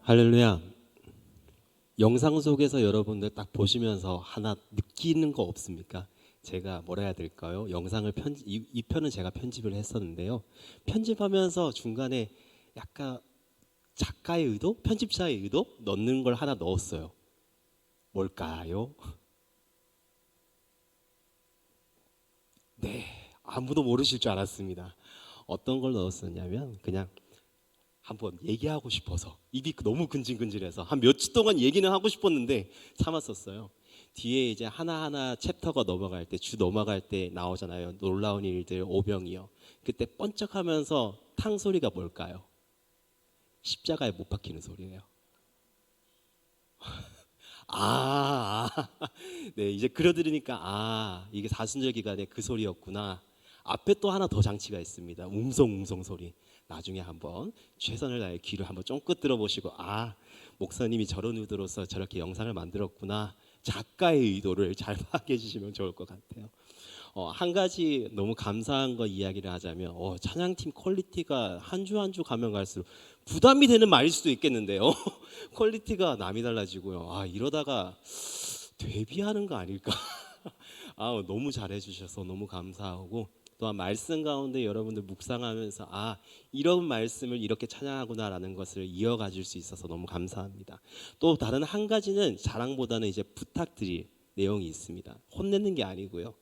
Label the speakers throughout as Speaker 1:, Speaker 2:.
Speaker 1: 할렐루야. 영상 속에서 여러분들 딱 보시면서 하나 느끼는 거 없습니까? 제가 뭐라 해야 될까요? 영상을 이 편은 제가 편집을 했었는데요. 편집하면서 중간에 약간 작가의 의도, 편집자의 의도 넣는 걸 하나 넣었어요. 뭘까요? 네, 아무도 모르실 줄 알았습니다. 어떤 걸 넣었었냐면 그냥 한번 얘기하고 싶어서 입이 너무 근질근질해서 한 며칠 동안 얘기는 하고 싶었는데 참았었어요. 뒤에 이제 하나하나 챕터가 넘어갈 때, 주 넘어갈 때 나오잖아요. 놀라운 일들 오병이요. 그때 번쩍하면서 탕 소리가 뭘까요? 십자가에 못 박히는 소리예요. 네, 이제 그려드리니까 이게 사순절 기간에 그 소리였구나. 앞에 또 하나 더 장치가 있습니다. 웅성웅성 소리. 나중에 한번 최선을 다해 귀를 한번 쫑긋 들어보시고 목사님이 저런 의도로서 저렇게 영상을 만들었구나. 작가의 의도를 잘 파악해 주시면 좋을 것 같아요. 한 가지 너무 감사한 거 이야기를 하자면 찬양팀 퀄리티가 한 주 한 주 가면 갈수록 부담이 되는 말일 수도 있겠는데요. 퀄리티가 남이 달라지고요. 이러다가 데뷔하는 거 아닐까? 너무 잘해주셔서 너무 감사하고 또한 말씀 가운데 여러분들 묵상하면서 이런 말씀을 이렇게 찬양하구나라는 것을 이어가줄 수 있어서 너무 감사합니다. 또 다른 한 가지는 자랑보다는 이제 부탁드릴 내용이 있습니다. 혼내는 게 아니고요.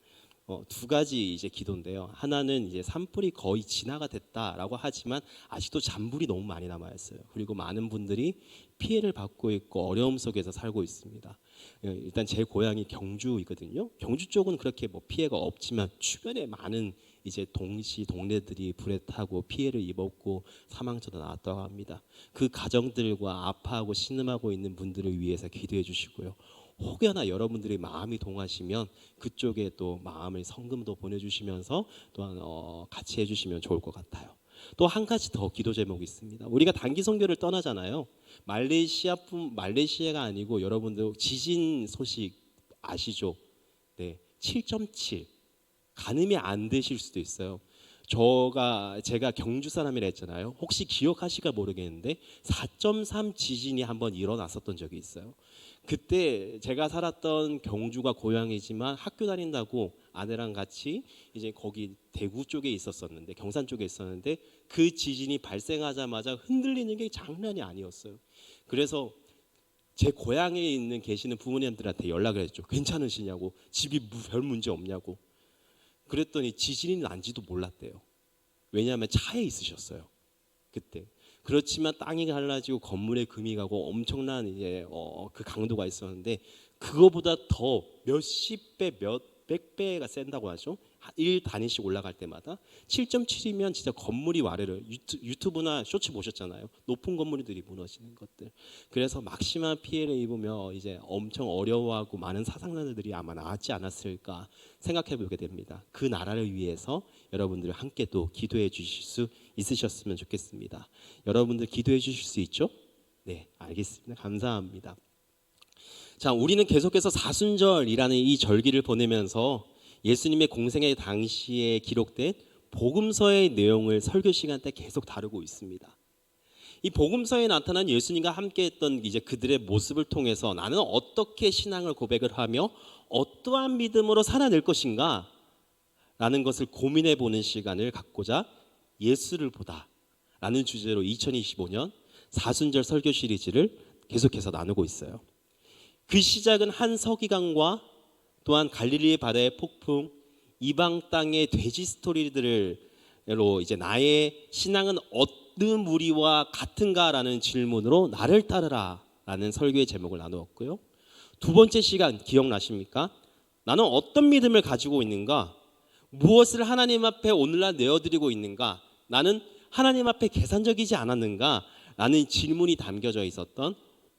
Speaker 1: 두 가지 이제 기도인데요. 하나는 이제 산불이 거의 진화가 됐다라고 하지만 아직도 잔불이 너무 많이 남아 있어요. 그리고 많은 분들이 피해를 받고 있고 어려움 속에서 살고 있습니다. 일단 제 고향이 경주이거든요. 경주 쪽은 그렇게 뭐 피해가 없지만 주변에 많은 이제 동네들이 불에 타고 피해를 입었고 사망자도 나왔다고 합니다. 그 가정들과 아파하고 신음하고 있는 분들을 위해서 기도해 주시고요. 혹여나 여러분들이 마음이 동하시면 그쪽에 또 마음을 성금도 보내주시면서 또한 같이 해주시면 좋을 것 같아요. 또 한 가지 더 기도 제목이 있습니다. 우리가 단기 선교를 떠나잖아요. 말레이시아가 아니고 여러분들 지진 소식 아시죠? 네, 7.7 가늠이 안 되실 수도 있어요. 제가 경주 사람이라 했잖아요. 혹시 기억하실까 모르겠는데 4.3 지진이 한번 일어났었던 적이 있어요. 그때 제가 살았던 경주가 고향이지만 학교 다닌다고 아내랑 같이 이제 거기 대구 쪽에 있었었는데 경산 쪽에 있었는데 그 지진이 발생하자마자 흔들리는 게 장난이 아니었어요. 그래서 제 고향에 있는 계시는 부모님들한테 연락을 했죠. 괜찮으시냐고, 집이 별 문제 없냐고. 그랬더니 지진이 난지도 몰랐대요. 왜냐하면 차에 있으셨어요. 그때. 그렇지만 땅이 갈라지고 건물에 금이 가고 엄청난 이제 그 강도가 있었는데 그거보다 더 몇십 배, 몇백 배가 센다고 하죠. 1단위씩 올라갈 때마다 7.7이면 진짜 건물이 와르르 유튜브나 쇼츠 보셨잖아요. 높은 건물들이 무너지는 것들. 그래서 막심한 피해를 입으며 이제 엄청 어려워하고 많은 사상자들이 아마 나왔지 않았을까 생각해 보게 됩니다. 그 나라를 위해서 여러분들 함께 또 기도해 주실 수 있으셨으면 좋겠습니다. 여러분들 기도해 주실 수 있죠? 네, 알겠습니다. 감사합니다. 자, 우리는 계속해서 사순절이라는 이 절기를 보내면서 예수님의 공생의 당시에 기록된 복음서의 내용을 설교 시간 때 계속 다루고 있습니다. 이 복음서에 나타난 예수님과 함께했던 이제 그들의 모습을 통해서 나는 어떻게 신앙을 고백을 하며 어떠한 믿음으로 살아낼 것인가 라는 것을 고민해 보는 시간을 갖고자 예수를 보다 라는 주제로 2025년 사순절 설교 시리즈를 계속해서 나누고 있어요. 그 시작은 한 서기관과 또한 갈릴리의 바다의 폭풍, 이방 땅의 돼지 스토리들로 이제 나의 신앙은 어느 무리와 같은가라는 질문으로 나를 따르라라는 설교의 제목을 나누었고요. 두 번째 시간 기억나십니까? 나는 어떤 믿음을 가지고 있는가? 무엇을 하나님 앞에 오늘날 내어드리고 있는가? 나는 하나님 앞에 계산적이지 않았는가? 라는 질문이 담겨져 있었던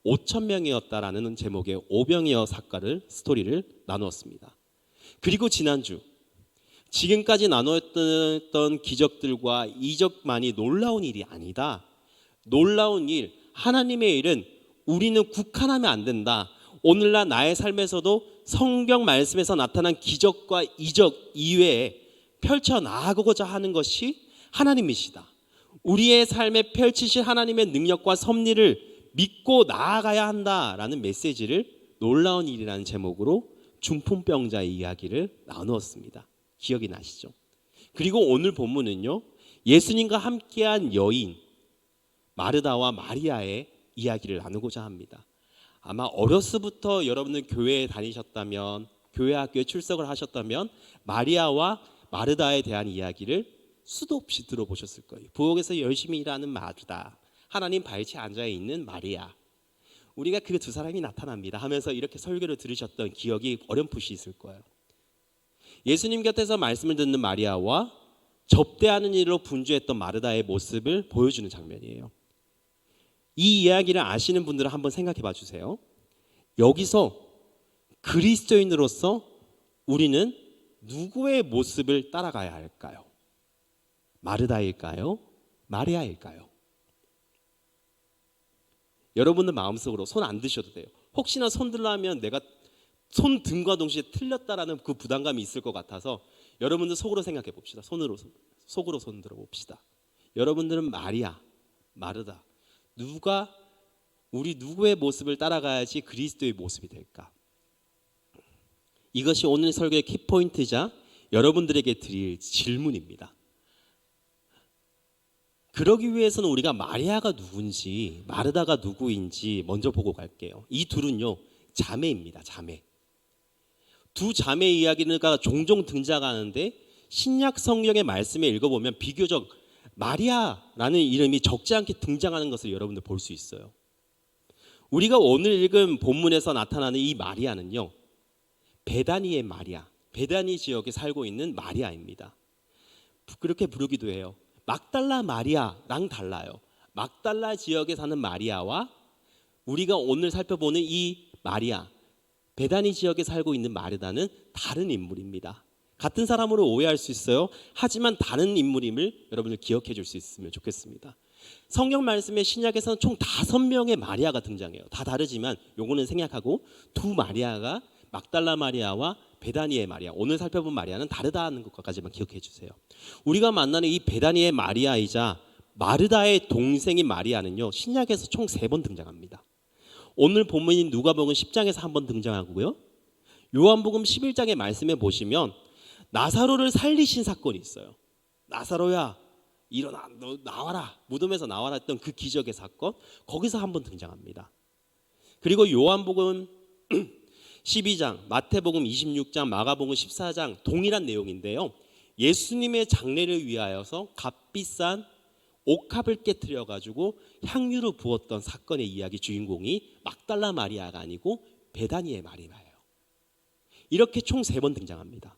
Speaker 1: 5천 명이었다라는 제목의 오병이어 스토리를 나누었습니다. 그리고 지난주 지금까지 나누었던 기적들과 이적만이 놀라운 일이 아니다. 놀라운 일, 하나님의 일은 우리는 국한하면 안 된다. 오늘날 나의 삶에서도 성경 말씀에서 나타난 기적과 이적 이외에 펼쳐나가고자 하는 것이 하나님이시다. 우리의 삶에 펼치실 하나님의 능력과 섭리를 믿고 나아가야 한다라는 메시지를 놀라운 일이라는 제목으로 중풍병자의 이야기를 나누었습니다. 기억이 나시죠? 그리고 오늘 본문은요, 예수님과 함께한 여인 마르다와 마리아의 이야기를 나누고자 합니다. 아마 어렸을부터 여러분들 교회에 다니셨다면, 교회 학교에 출석을 하셨다면 마리아와 마르다에 대한 이야기를 수도 없이 들어보셨을 거예요. 부엌에서 열심히 일하는 마르다, 하나님 발치에 앉아 있는 마리아, 우리가 그 두 사람이 나타납니다 하면서 이렇게 설교를 들으셨던 기억이 어렴풋이 있을 거예요. 예수님 곁에서 말씀을 듣는 마리아와 접대하는 일로 분주했던 마르다의 모습을 보여주는 장면이에요. 이 이야기를 아시는 분들은 한번 생각해 봐 주세요. 여기서 그리스도인으로서 우리는 누구의 모습을 따라가야 할까요? 마르다일까요? 마리아일까요? 여러분들 마음속으로 손 안 드셔도 돼요. 혹시나 손 들라면 내가 손 든과 동시에 틀렸다라는 그 부담감이 있을 것 같아서 여러분들 속으로 생각해 봅시다. 속으로 손 들어 봅시다. 여러분들은 마리아, 마르다, 우리 누구의 모습을 따라가야지 그리스도의 모습이 될까? 이것이 오늘 설교의 키포인트자 여러분들에게 드릴 질문입니다. 그러기 위해서는 우리가 마리아가 누군지 마르다가 누구인지 먼저 보고 갈게요. 이 둘은요, 자매입니다. 자매. 두 자매 이야기가 종종 등장하는데 신약 성경의 말씀에 읽어보면 비교적 마리아라는 이름이 적지 않게 등장하는 것을 여러분들 볼 수 있어요. 우리가 오늘 읽은 본문에서 나타나는 이 마리아는요, 베다니의 마리아, 베다니 지역에 살고 있는 마리아입니다. 그렇게 부르기도 해요. 막달라 마리아랑 달라요. 막달라 지역에 사는 마리아와 우리가 오늘 살펴보는 이 마리아, 베다니 지역에 살고 있는 마르다는 다른 인물입니다. 같은 사람으로 오해할 수 있어요. 하지만 다른 인물임을 여러분들 기억해 줄 수 있으면 좋겠습니다. 성경 말씀에 신약에서는 총 5명의 마리아가 등장해요. 다 다르지만 요거는 생략하고 두 마리아가 막달라 마리아와 베다니의 마리아, 오늘 살펴본 마리아는 다르다는 것까지만 기억해 주세요. 우리가 만나는 이 베다니의 마리아이자 마르다의 동생인 마리아는요, 신약에서 총 3번 등장합니다. 오늘 본문인 누가복음 10장에서 한 번 등장하고요, 요한복음 11장의 말씀에 보시면 나사로를 살리신 사건이 있어요. 나사로야 일어나, 너 나와라, 무덤에서 나와라 했던 그 기적의 사건, 거기서 한 번 등장합니다. 그리고 요한복음 12장, 마태복음 26장, 마가복음 14장 동일한 내용인데요, 예수님의 장례를 위하여서 값비싼 옥합을 깨트려 가지고 향유를 부었던 사건의 이야기 주인공이 막달라 마리아가 아니고 베다니의 마리아예요. 이렇게 총 3번 등장합니다.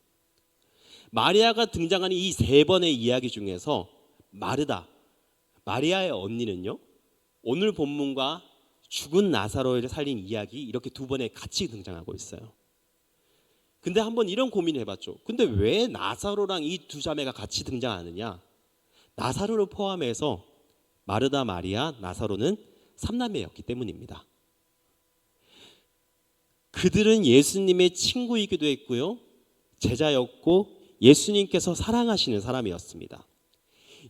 Speaker 1: 마리아가 등장하는 이 3번의 이야기 중에서 마르다, 마리아의 언니는요, 오늘 본문과 죽은 나사로를 살린 이야기 이렇게 2번에 같이 등장하고 있어요. 근데 한번 이런 고민을 해봤죠. 근데 왜 나사로랑 이 두 자매가 같이 등장하느냐? 나사로를 포함해서 마르다, 마리아, 나사로는 3남매였기 때문입니다. 그들은 예수님의 친구이기도 했고요, 제자였고 예수님께서 사랑하시는 사람이었습니다.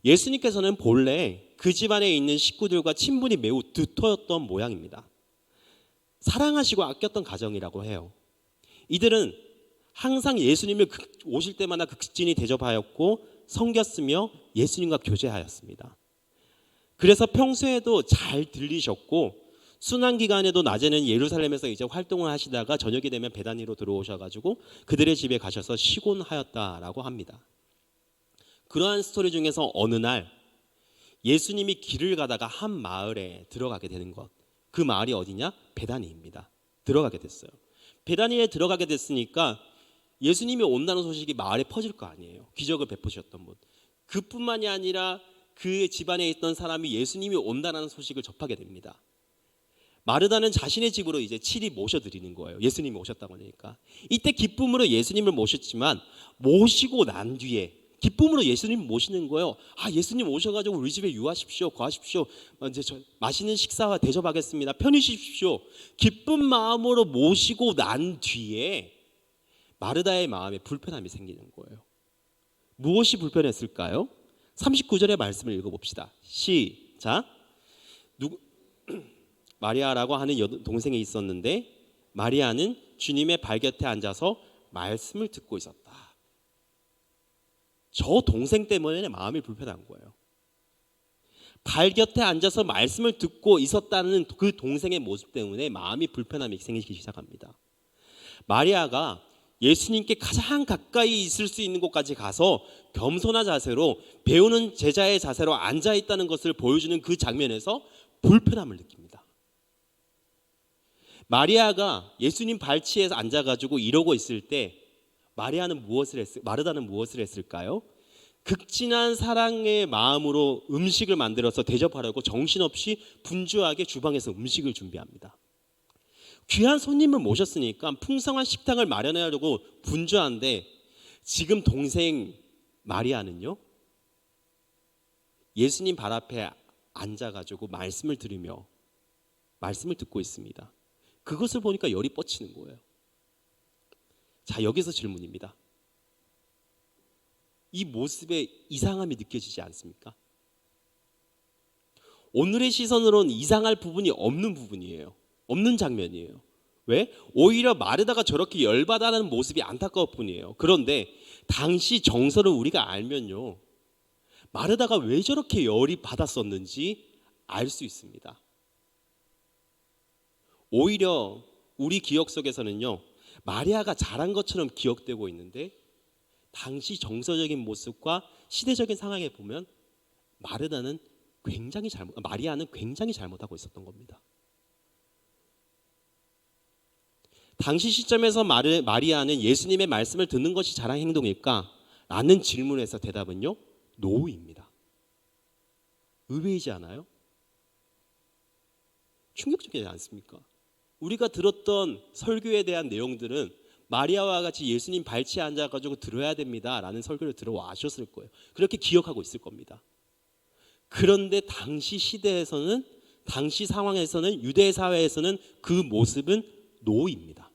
Speaker 1: 예수님께서는 본래 그 집안에 있는 식구들과 친분이 매우 두터웠던 모양입니다. 사랑하시고 아꼈던 가정이라고 해요. 이들은 항상 예수님을 오실 때마다 극진히 대접하였고 섬겼으며 예수님과 교제하였습니다. 그래서 평소에도 잘 들리셨고 순환 기간에도 낮에는 예루살렘에서 이제 활동을 하시다가 저녁이 되면 베다니로 들어오셔가지고 그들의 집에 가셔서 쉬곤 하였다라고 합니다. 그러한 스토리 중에서 어느 날 예수님이 길을 가다가 한 마을에 들어가게 되는 것, 그 마을이 어디냐? 베다니입니다. 들어가게 됐어요. 베다니에 들어가게 됐으니까 예수님이 온다는 소식이 마을에 퍼질 거 아니에요. 기적을 베푸셨던 분. 그뿐만이 아니라 그 집안에 있던 사람이 예수님이 온다는 소식을 접하게 됩니다. 마르다는 자신의 집으로 이제 칠이 모셔드리는 거예요. 예수님이 오셨다고 하니까. 이때 기쁨으로 예수님을 모셨지만 모시고 난 뒤에 기쁨으로 예수님 모시는 거예요. 아, 예수님 오셔가지고 우리 집에 유하십시오, 거하십시오. 이제 맛있는 식사와 대접하겠습니다. 편히 쉬십시오. 기쁜 마음으로 모시고 난 뒤에 마르다의 마음에 불편함이 생기는 거예요. 무엇이 불편했을까요? 39절의 말씀을 읽어봅시다. 시작. 마리아라고 하는 동생이 있었는데 마리아는 주님의 발 곁에 앉아서 말씀을 듣고 있었다. 저 동생 때문에 마음이 불편한 거예요. 발 곁에 앉아서 말씀을 듣고 있었다는 그 동생의 모습 때문에 마음이 불편함이 생기기 시작합니다. 마리아가 예수님께 가장 가까이 있을 수 있는 곳까지 가서 겸손한 자세로 배우는 제자의 자세로 앉아 있다는 것을 보여주는 그 장면에서 불편함을 느낍니다. 마리아가 예수님 발치에 앉아가지고 이러고 있을 때 마르다는 무엇을 했을까요? 극진한 사랑의 마음으로 음식을 만들어서 대접하려고 정신없이 분주하게 주방에서 음식을 준비합니다. 귀한 손님을 모셨으니까 풍성한 식탁을 마련하려고 분주한데 지금 동생 마리아는요, 예수님 발 앞에 앉아가지고 말씀을 들으며 말씀을 듣고 있습니다. 그것을 보니까 열이 뻗치는 거예요. 자, 여기서 질문입니다. 이 모습에 이상함이 느껴지지 않습니까? 오늘의 시선으로는 이상할 부분이 없는 부분이에요. 없는 장면이에요. 왜? 오히려 마르다가 저렇게 열받아하는 모습이 안타까울 뿐이에요. 그런데 당시 정서를 우리가 알면요, 마르다가 왜 저렇게 열이 받았었는지 알 수 있습니다. 오히려 우리 기억 속에서는요, 마리아가 잘한 것처럼 기억되고 있는데 당시 정서적인 모습과 시대적인 상황에 보면 마리아는 굉장히 잘못하고 있었던 겁니다. 당시 시점에서 마리아는 예수님의 말씀을 듣는 것이 잘한 행동일까? 라는 질문에서 대답은요, 노입니다. 의외이지 않아요? 충격적이지 않습니까? 우리가 들었던 설교에 대한 내용들은 마리아와 같이 예수님 발치에 앉아가지고 들어야 됩니다 라는 설교를 들어와셨을 거예요. 그렇게 기억하고 있을 겁니다. 그런데 당시 시대에서는, 당시 상황에서는, 유대 사회에서는 그 모습은 노입니다.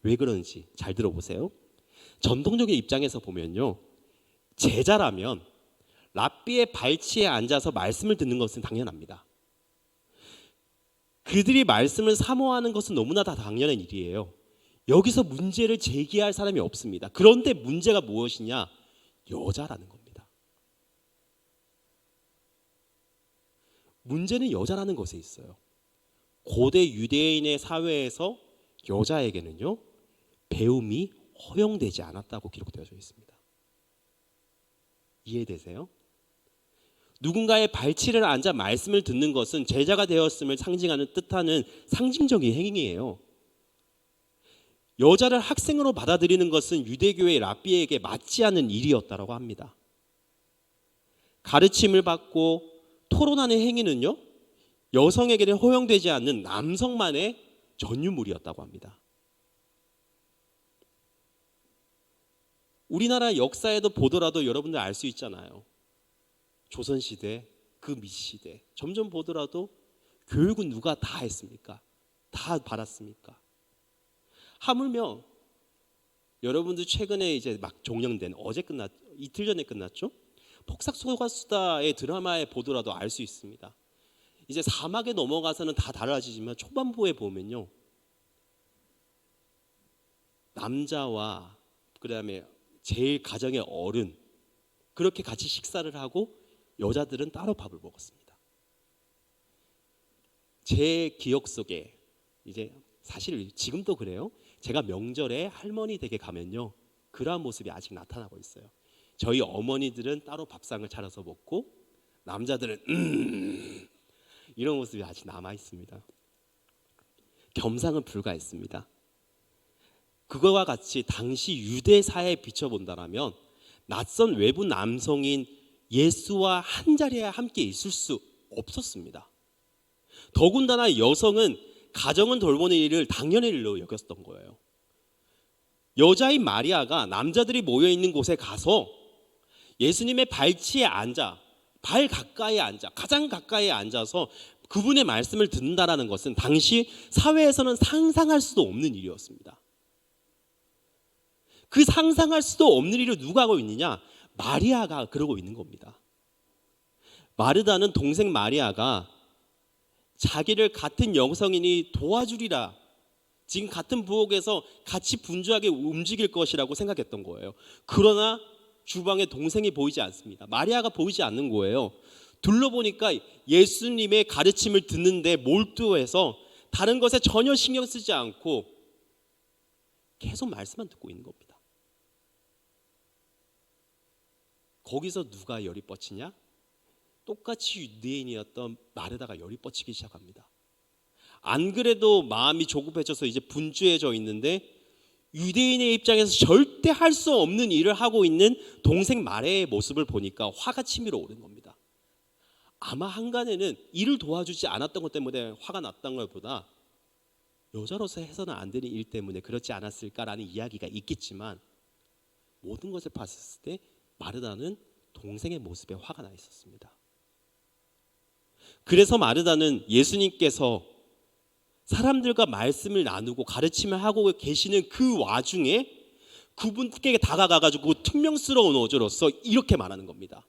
Speaker 1: 왜 그런지 잘 들어보세요. 전통적인 입장에서 보면요, 제자라면 랍비의 발치에 앉아서 말씀을 듣는 것은 당연합니다. 그들이 말씀을 사모하는 것은 너무나 다 당연한 일이에요. 여기서 문제를 제기할 사람이 없습니다. 그런데 문제가 무엇이냐? 여자라는 겁니다. 문제는 여자라는 것에 있어요. 고대 유대인의 사회에서 여자에게는요, 배움이 허용되지 않았다고 기록되어져 있습니다. 이해되세요? 누군가의 발치를 앉아 말씀을 듣는 것은 제자가 되었음을 상징하는 뜻하는 상징적인 행위예요. 여자를 학생으로 받아들이는 것은 유대교의 랍비에게 맞지 않는 일이었다고 합니다. 가르침을 받고 토론하는 행위는요, 여성에게는 허용되지 않는 남성만의 전유물이었다고 합니다. 우리나라 역사에도 보더라도 여러분들 알 수 있잖아요. 조선시대, 그 밑시대 점점 보더라도 교육은 누가 다 했습니까? 다 받았습니까? 하물며 여러분들 최근에 이제 막 종영된, 이틀 전에 끝났죠? 폭삭소가수다의 드라마에 보더라도 알 수 있습니다. 이제 사막에 넘어가서는 다 달라지지만 초반부에 보면요, 남자와 그다음에 제일 가정의 어른 그렇게 같이 식사를 하고 여자들은 따로 밥을 먹었습니다. 제 기억 속에 이제 사실 지금도 그래요. 제가 명절에 할머니 댁에 가면요, 그러한 모습이 아직 나타나고 있어요. 저희 어머니들은 따로 밥상을 차려서 먹고 남자들은 이런 모습이 아직 남아 있습니다. 겸상은 불가했습니다. 그거와 같이 당시 유대 사회에 비춰본다면 낯선 외부 남성인 예수와 한 자리에 함께 있을 수 없었습니다. 더군다나 여성은 가정을 돌보는 일을 당연한 일로 여겼던 거예요. 여자인 마리아가 남자들이 모여있는 곳에 가서 예수님의 발치에 앉아, 발 가까이에 앉아, 가장 가까이에 앉아서 그분의 말씀을 듣는다라는 것은 당시 사회에서는 상상할 수도 없는 일이었습니다. 그 상상할 수도 없는 일을 누가 하고 있느냐? 마리아가 그러고 있는 겁니다. 마르다는 동생 마리아가 자기를 같은 영성인이 도와주리라, 지금 같은 부엌에서 같이 분주하게 움직일 것이라고 생각했던 거예요. 그러나 주방에 동생이 보이지 않습니다. 마리아가 보이지 않는 거예요. 둘러보니까 예수님의 가르침을 듣는데 몰두해서 다른 것에 전혀 신경 쓰지 않고 계속 말씀만 듣고 있는 겁니다. 거기서 누가 열이 뻗치냐? 똑같이 유대인이었던 마르다가 열이 뻗치기 시작합니다. 안 그래도 마음이 조급해져서 이제 분주해져 있는데 유대인의 입장에서 절대 할 수 없는 일을 하고 있는 동생 마리아의 모습을 보니까 화가 치밀어 오른 겁니다. 아마 한간에는 일을 도와주지 않았던 것 때문에 화가 났던 것보다 여자로서 해서는 안 되는 일 때문에 그렇지 않았을까라는 이야기가 있겠지만, 모든 것을 봤을 때 마르다는 동생의 모습에 화가 나 있었습니다. 그래서 마르다는 예수님께서 사람들과 말씀을 나누고 가르침을 하고 계시는 그 와중에 그분께 다가가가지고 퉁명스러운 어조로서 이렇게 말하는 겁니다.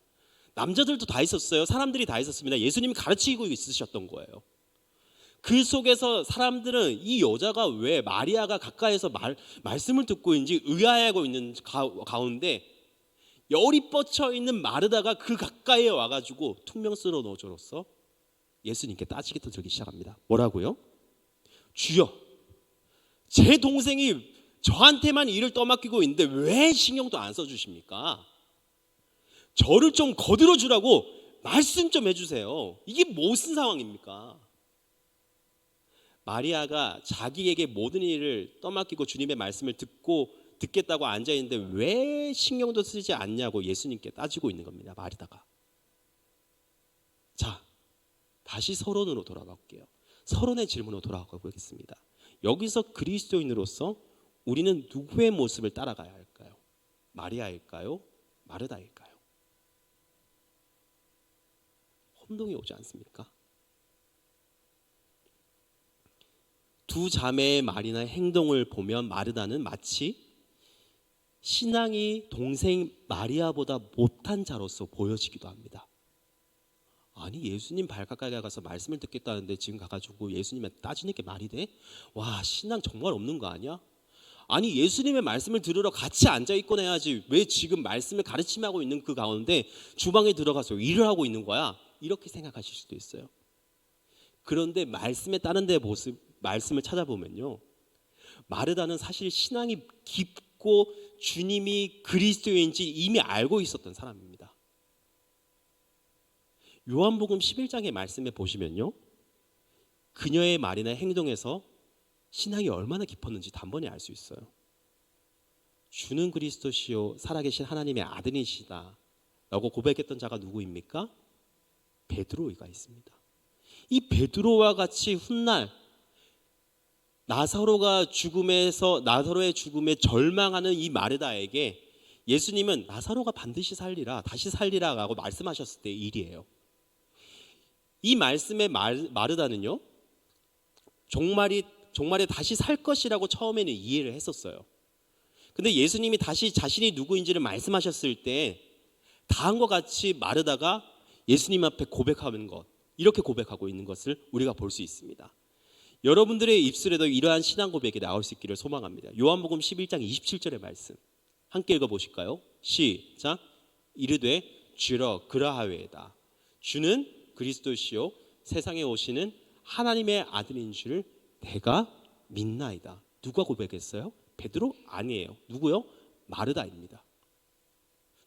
Speaker 1: 남자들도 다 있었어요. 사람들이 다 있었습니다. 예수님이 가르치고 있으셨던 거예요. 그 속에서 사람들은 이 여자가 왜 마리아가 가까이서 말씀을 듣고 있는지 의아해하고 있는 가운데 열이 뻗쳐 있는 마르다가 그 가까이에 와가지고 퉁명스러운 어조로서 예수님께 따지기 들기 시작합니다. 뭐라고요? 주여, 제 동생이 저한테만 일을 떠맡기고 있는데 왜 신경도 안 써주십니까? 저를 좀 거들어 주라고 말씀 좀 해주세요. 이게 무슨 상황입니까? 마리아가 자기에게 모든 일을 떠맡기고 주님의 말씀을 듣겠다고 앉아있는데 왜 신경도 쓰지 않냐고 예수님께 따지고 있는 겁니다. 마리다가. 자, 다시 서론으로 돌아가 볼게요. 서론의 질문으로 돌아가 보겠습니다. 여기서 그리스도인으로서 우리는 누구의 모습을 따라가야 할까요? 마리아일까요? 마르다일까요? 혼동이 오지 않습니까? 두 자매의 말이나 행동을 보면 마르다는 마치 신앙이 동생 마리아보다 못한 자로서 보여지기도 합니다. 아니, 예수님 발 가까이 가서 말씀을 듣겠다는데 지금 가가지고 예수님한테 따지는 게 말이 돼? 와, 신앙 정말 없는 거 아니야? 아니, 예수님의 말씀을 들으러 같이 앉아있곤 해야지 왜 지금 말씀을 가르침하고 있는 그 가운데 주방에 들어가서 일을 하고 있는 거야? 이렇게 생각하실 수도 있어요. 그런데 말씀에 따른 데 모습, 말씀을 찾아보면요, 마르다는 사실 신앙이 깊고 주님이 그리스도인지 이미 알고 있었던 사람입니다. 요한복음 11장의 말씀에 보시면요, 그녀의 말이나 행동에서 신앙이 얼마나 깊었는지 단번에 알 수 있어요. 주는 그리스도시요 살아계신 하나님의 아들이시다 라고 고백했던 자가 누구입니까? 베드로가 있습니다. 이 베드로와 같이 훗날 나사로의 죽음에 절망하는 이 마르다에게 예수님은 나사로가 반드시 살리라, 다시 살리라 라고 말씀하셨을 때의 일이에요. 이 말씀의 마르다는요, 종말에 다시 살 것이라고 처음에는 이해를 했었어요. 근데 예수님이 다시 자신이 누구인지를 말씀하셨을 때 다음과 같이 마르다가 예수님 앞에 고백하는 것, 이렇게 고백하고 있는 것을 우리가 볼 수 있습니다. 여러분들의 입술에도 이러한 신앙 고백이 나올 수 있기를 소망합니다. 요한복음 11장 27절의 말씀 함께 읽어보실까요? 시작. 이르되 주여 그라하외다. 주는 그리스도시요 세상에 오시는 하나님의 아들인 줄 내가 믿나이다. 누가 고백했어요? 베드로? 아니에요. 누구요? 마르다입니다.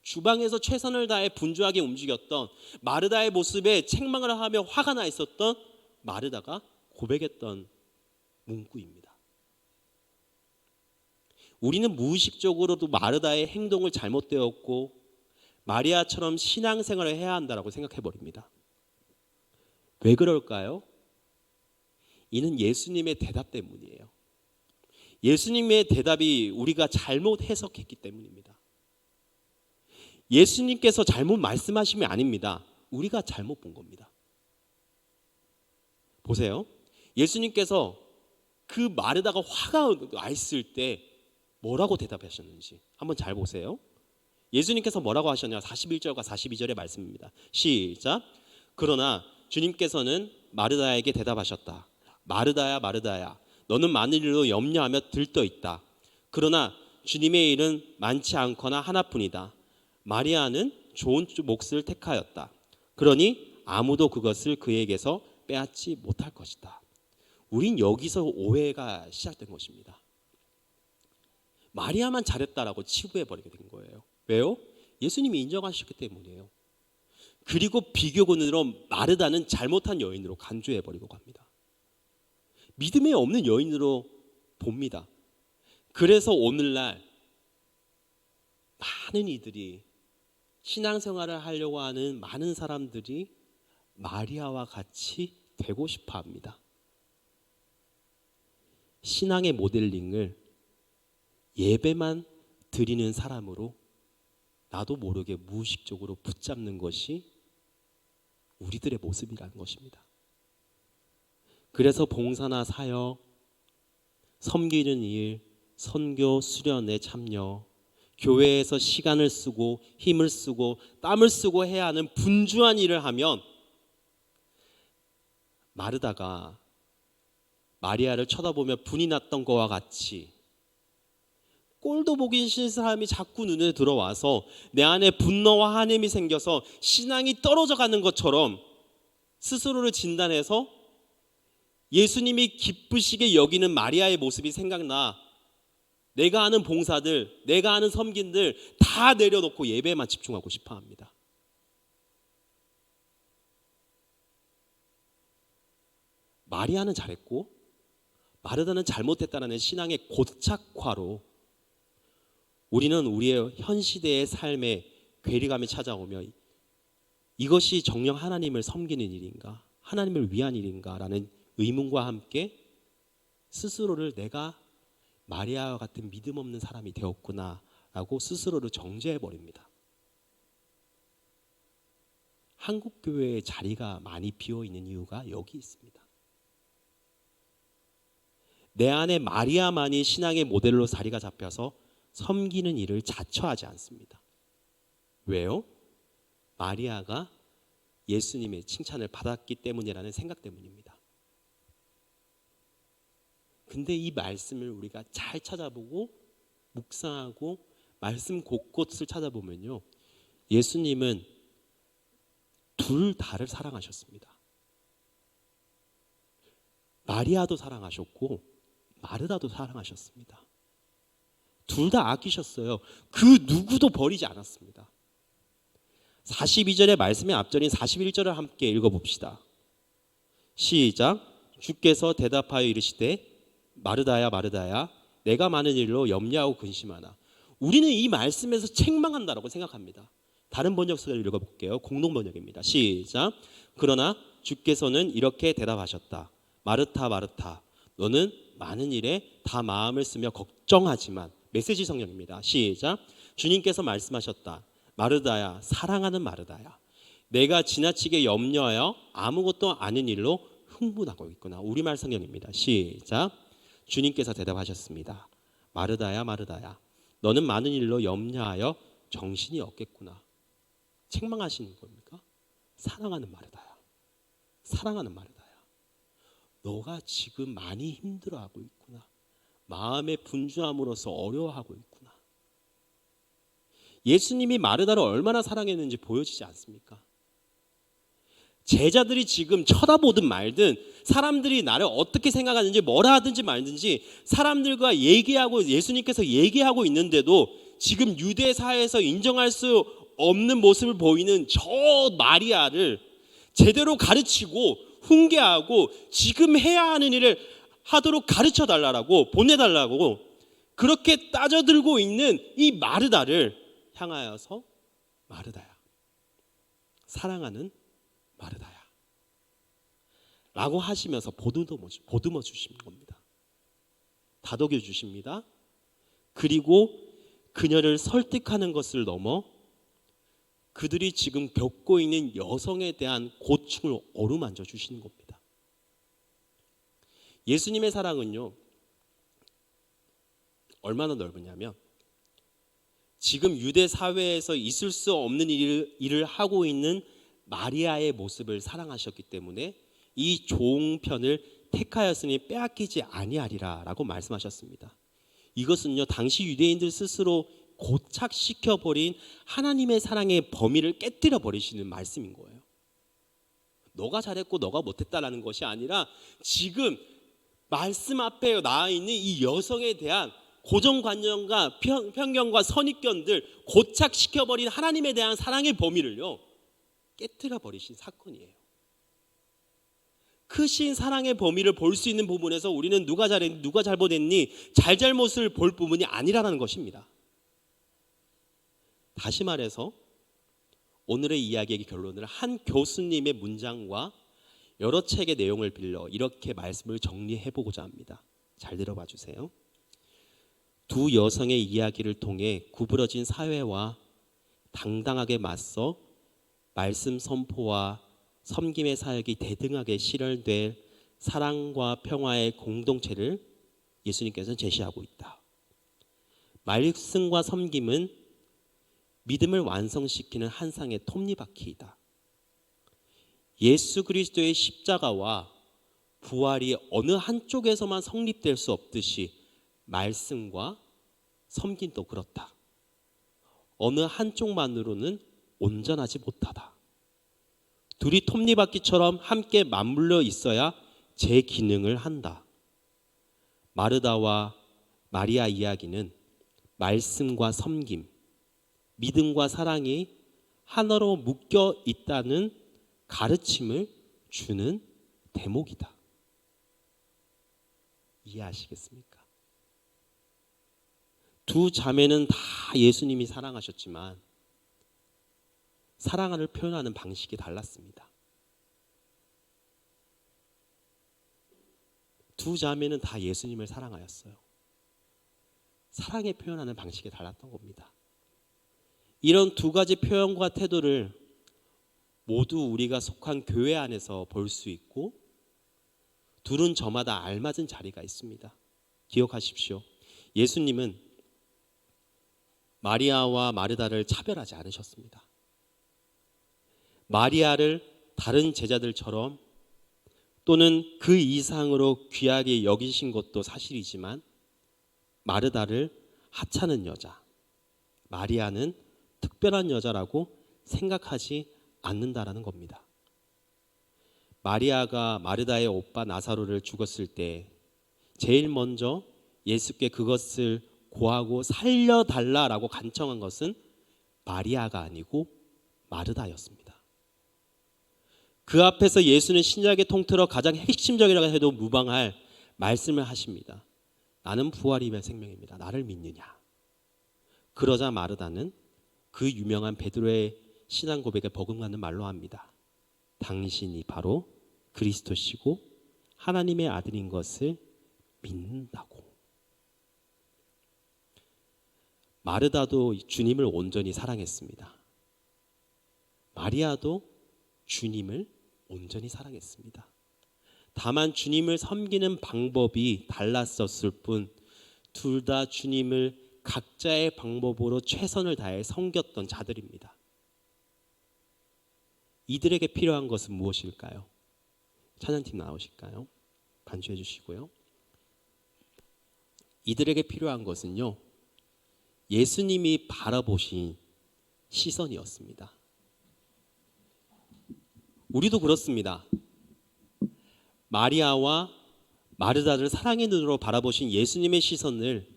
Speaker 1: 주방에서 최선을 다해 분주하게 움직였던 마르다의 모습에 책망을 하며 화가 나 있었던 마르다가 고백했던 문구입니다. 우리는 무의식적으로도 마르다의 행동을 잘못되었고 마리아처럼 신앙생활을 해야 한다고 생각해 버립니다. 왜 그럴까요? 이는 예수님의 대답 때문이에요. 예수님의 대답이 우리가 잘못 해석했기 때문입니다. 예수님께서 잘못 말씀하심이 아닙니다. 우리가 잘못 본 겁니다. 보세요. 예수님께서 그 마르다가 화가 나 있을 때 뭐라고 대답하셨는지 한번 잘 보세요. 예수님께서 뭐라고 하셨냐? 41절과 42절의 말씀입니다. 시작. 그러나 주님께서는 마르다에게 대답하셨다. 마르다야 마르다야, 너는 많은 일로 염려하며 들떠 있다. 그러나 주님의 일은 많지 않거나 하나뿐이다. 마리아는 좋은 몫을 택하였다. 그러니 아무도 그것을 그에게서 빼앗지 못할 것이다. 우린 여기서 오해가 시작된 것입니다. 마리아만 잘했다라고 치부해버리게 된 거예요. 왜요? 예수님이 인정하셨기 때문이에요. 그리고 비교군으로 마르다는 잘못한 여인으로 간주해버리고 갑니다. 믿음에 없는 여인으로 봅니다. 그래서 오늘날 많은 이들이 신앙생활을 하려고 하는 많은 사람들이 마리아와 같이 되고 싶어 합니다. 신앙의 모델링을 예배만 드리는 사람으로 나도 모르게 무의식적으로 붙잡는 것이 우리들의 모습이라는 것입니다. 그래서 봉사나 사역, 섬기는 일, 선교, 수련에 참여, 교회에서 시간을 쓰고 힘을 쓰고 땀을 쓰고 해야 하는 분주한 일을 하면 마르다가 마리아를 쳐다보며 분이 났던 것과 같이 꼴도 보기 싫은 사람이 자꾸 눈에 들어와서 내 안에 분노와 한임이 생겨서 신앙이 떨어져 가는 것처럼 스스로를 진단해서 예수님이 기쁘시게 여기는 마리아의 모습이 생각나 내가 하는 봉사들, 내가 하는 섬긴들 다 내려놓고 예배에만 집중하고 싶어 합니다. 마리아는 잘했고 마르다는 잘못했다는 신앙의 고착화로 우리는 우리의 현 시대의 삶에 괴리감이 찾아오며 이것이 정녕 하나님을 섬기는 일인가, 하나님을 위한 일인가 라는 의문과 함께 스스로를 내가 마리아와 같은 믿음 없는 사람이 되었구나 라고 스스로를 정죄해버립니다. 한국교회의 자리가 많이 비어있는 이유가 여기 있습니다. 내 안에 마리아만이 신앙의 모델로 자리가 잡혀서 섬기는 일을 자처하지 않습니다. 왜요? 마리아가 예수님의 칭찬을 받았기 때문이라는 생각 때문입니다. 근데 이 말씀을 우리가 잘 찾아보고 묵상하고 말씀 곳곳을 찾아보면요, 예수님은 둘 다를 사랑하셨습니다. 마리아도 사랑하셨고 마르다도 사랑하셨습니다. 둘 다 아끼셨어요. 그 누구도 버리지 않았습니다. 42절의 말씀의 앞절인 41절을 함께 읽어봅시다. 시작. 주께서 대답하여 이르시되 마르다야 마르다야, 내가 많은 일로 염려하고 근심하나. 우리는 이 말씀에서 책망한다라고 생각합니다. 다른 번역서를 읽어볼게요. 공동번역입니다. 시작. 그러나 주께서는 이렇게 대답하셨다. 마르타 마르타, 너는 많은 일에 다 마음을 쓰며 걱정하지만. 메시지 성령입니다. 시작. 주님께서 말씀하셨다. 마르다야, 사랑하는 마르다야, 내가 지나치게 염려하여 아무것도 아닌 일로 흥분하고 있구나. 우리말 성경입니다. 시작. 주님께서 대답하셨습니다. 마르다야 마르다야, 너는 많은 일로 염려하여 정신이 없겠구나. 책망하시는 겁니까? 사랑하는 마르다야, 사랑하는 마르다야, 너가 지금 많이 힘들어하고 있구나. 마음의 분주함으로써 어려워하고 있구나. 예수님이 마르다를 얼마나 사랑했는지 보여지지 않습니까? 제자들이 지금 쳐다보든 말든, 사람들이 나를 어떻게 생각하는지 뭐라 하든지 말든지 사람들과 얘기하고 예수님께서 얘기하고 있는데도 지금 유대 사회에서 인정할 수 없는 모습을 보이는 저 마리아를 제대로 가르치고 훈계하고 지금 해야 하는 일을 하도록 가르쳐 달라고, 보내달라고 그렇게 따져들고 있는 이 마르다를 향하여서 마르다야, 사랑하는 마르다야 라고 하시면서 보듬어 주시는 겁니다. 다독여 주십니다. 그리고 그녀를 설득하는 것을 넘어 그들이 지금 겪고 있는 여성에 대한 고충을 어루만져 주시는 겁니다. 예수님의 사랑은요, 얼마나 넓으냐면 지금 유대 사회에서 있을 수 없는 일을 하고 있는 마리아의 모습을 사랑하셨기 때문에 이 종편을 택하였으니 빼앗기지 아니하리라라고 말씀하셨습니다. 이것은요, 당시 유대인들 스스로 고착시켜 버린 하나님의 사랑의 범위를 깨뜨려 버리시는 말씀인 거예요. 너가 잘했고 너가 못했다라는 것이 아니라 지금 말씀 앞에 나와 있는 이 여성에 대한 고정관념과 편견과 선입견들 고착시켜버린 하나님에 대한 사랑의 범위를요 깨뜨려 버리신 사건이에요. 크신 사랑의 범위를 볼 수 있는 부분에서 우리는 누가 잘했니 누가 잘못했니 잘잘못을 볼 부분이 아니라는 것입니다. 다시 말해서 오늘의 이야기의 결론을 한 교수님의 문장과 여러 책의 내용을 빌려 이렇게 말씀을 정리해 보고자 합니다. 잘 들어봐 주세요. 두 여성의 이야기를 통해 구부러진 사회와 당당하게 맞서 말씀 선포와 섬김의 사역이 대등하게 실현될 사랑과 평화의 공동체를 예수님께서는 제시하고 있다. 말씀과 섬김은 믿음을 완성시키는 한 쌍의 톱니바퀴이다. 예수 그리스도의 십자가와 부활이 어느 한쪽에서만 성립될 수 없듯이 말씀과 섬김도 그렇다. 어느 한쪽만으로는 온전하지 못하다. 둘이 톱니바퀴처럼 함께 맞물려 있어야 제 기능을 한다. 마르다와 마리아 이야기는 말씀과 섬김, 믿음과 사랑이 하나로 묶여 있다는 가르침을 주는 대목이다. 이해하시겠습니까? 두 자매는 다 예수님이 사랑하셨지만 사랑을 표현하는 방식이 달랐습니다. 두 자매는 다 예수님을 사랑하였어요. 사랑에 표현하는 방식이 달랐던 겁니다. 이런 두 가지 표현과 태도를 모두 우리가 속한 교회 안에서 볼 수 있고 둘은 저마다 알맞은 자리가 있습니다. 기억하십시오. 예수님은 마리아와 마르다를 차별하지 않으셨습니다. 마리아를 다른 제자들처럼 또는 그 이상으로 귀하게 여기신 것도 사실이지만 마르다를 하찮은 여자, 마리아는 특별한 여자라고 생각하지 않는다라는 겁니다. 마리아가 마르다의 오빠 나사로를 죽었을 때 제일 먼저 예수께 그것을 고하고 살려달라라고 간청한 것은 마리아가 아니고 마르다였습니다. 그 앞에서 예수는 신약의 통틀어 가장 핵심적이라고 해도 무방할 말씀을 하십니다. 나는 부활이며 생명입니다. 나를 믿느냐? 그러자 마르다는 그 유명한 베드로의 신앙 고백에 버금가는 말로 합니다. 당신이 바로 그리스도시고 하나님의 아들인 것을 믿는다고. 마르다도 주님을 온전히 사랑했습니다. 마리아도 주님을 온전히 사랑했습니다. 다만 주님을 섬기는 방법이 달랐었을 뿐 둘 다 주님을 각자의 방법으로 최선을 다해 섬겼던 자들입니다. 이들에게 필요한 것은 무엇일까요? 찬양팀 나오실까요? 반주해 주시고요. 이들에게 필요한 것은요, 예수님이 바라보신 시선이었습니다. 우리도 그렇습니다. 마리아와 마르다를 사랑의 눈으로 바라보신 예수님의 시선을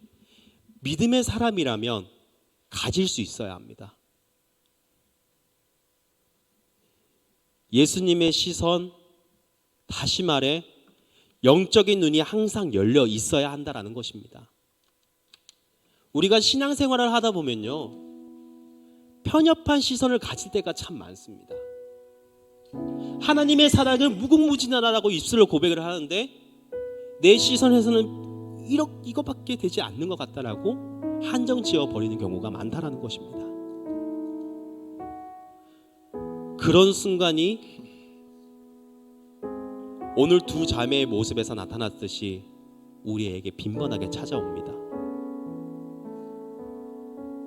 Speaker 1: 믿음의 사람이라면 가질 수 있어야 합니다. 예수님의 시선, 다시 말해 영적인 눈이 항상 열려 있어야 한다라는 것입니다. 우리가 신앙생활을 하다 보면요, 편협한 시선을 가질 때가 참 많습니다. 하나님의 사랑은 무궁무진하다라고 입술로 고백을 하는데 내 시선에서는 이거밖에 되지 않는 것 같다라고 한정 지어 버리는 경우가 많다라는 것입니다. 그런 순간이 오늘 두 자매의 모습에서 나타났듯이 우리에게 빈번하게 찾아옵니다.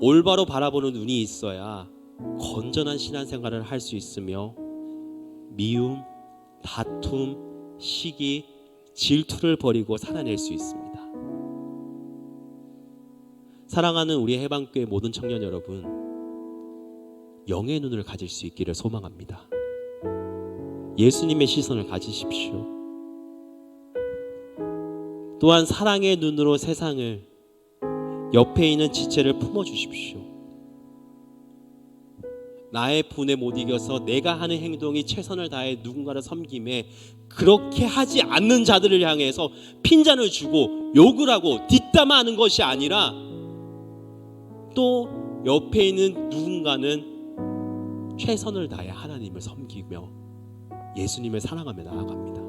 Speaker 1: 올바로 바라보는 눈이 있어야 건전한 신앙생활을 할 수 있으며 미움, 다툼, 시기, 질투를 버리고 살아낼 수 있습니다. 사랑하는 우리 해방교회 모든 청년 여러분, 영의 눈을 가질 수 있기를 소망합니다. 예수님의 시선을 가지십시오. 또한 사랑의 눈으로 세상을, 옆에 있는 지체를 품어주십시오. 나의 분에 못 이겨서 내가 하는 행동이 최선을 다해 누군가를 섬김에 그렇게 하지 않는 자들을 향해서 핀잔을 주고 욕을 하고 뒷담화하는 것이 아니라 또 옆에 있는 누군가는 최선을 다해 하나님을 섬기며 예수님을 사랑하며 나아갑니다.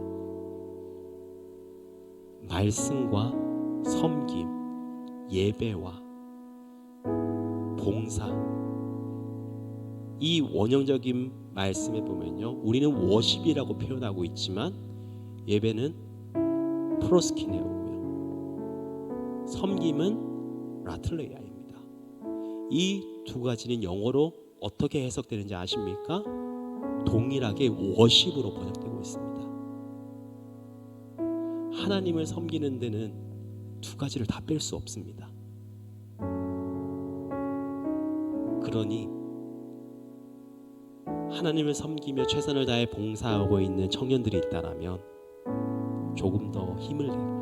Speaker 1: 말씀과 섬김, 예배와 봉사, 이 원형적인 말씀에 보면요, 우리는 워십이라고 표현하고 있지만 예배는 프로스키네오고요, 섬김은 라틀레이아입니다. 이 두 가지는 영어로 어떻게 해석되는지 아십니까? 동일하게 워십으로 번역되고 있습니다. 하나님을 섬기는 데는 두 가지를 다 뺄 수 없습니다. 그러니 하나님을 섬기며 최선을 다해 봉사하고 있는 청년들이 있다라면 조금 더 힘을 내고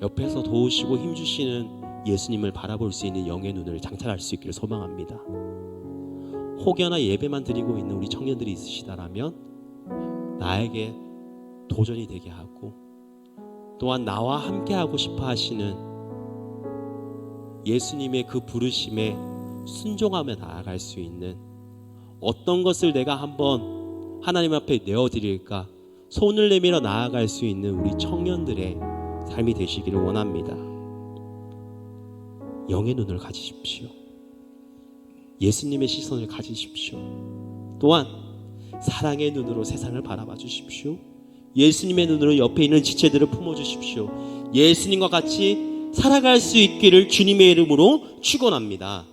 Speaker 1: 옆에서 도우시고 힘주시는 예수님을 바라볼 수 있는 영의 눈을 장착할 수 있기를 소망합니다. 혹여나 예배만 드리고 있는 우리 청년들이 있으시다라면 나에게 도전이 되게 하고 또한 나와 함께 하고 싶어 하시는 예수님의 그 부르심에 순종하며 나아갈 수 있는, 어떤 것을 내가 한번 하나님 앞에 내어드릴까 손을 내밀어 나아갈 수 있는 우리 청년들의 삶이 되시기를 원합니다. 영의 눈을 가지십시오. 예수님의 시선을 가지십시오. 또한 사랑의 눈으로 세상을 바라봐 주십시오. 예수님의 눈으로 옆에 있는 지체들을 품어주십시오. 예수님과 같이 살아갈 수 있기를 주님의 이름으로 축원합니다.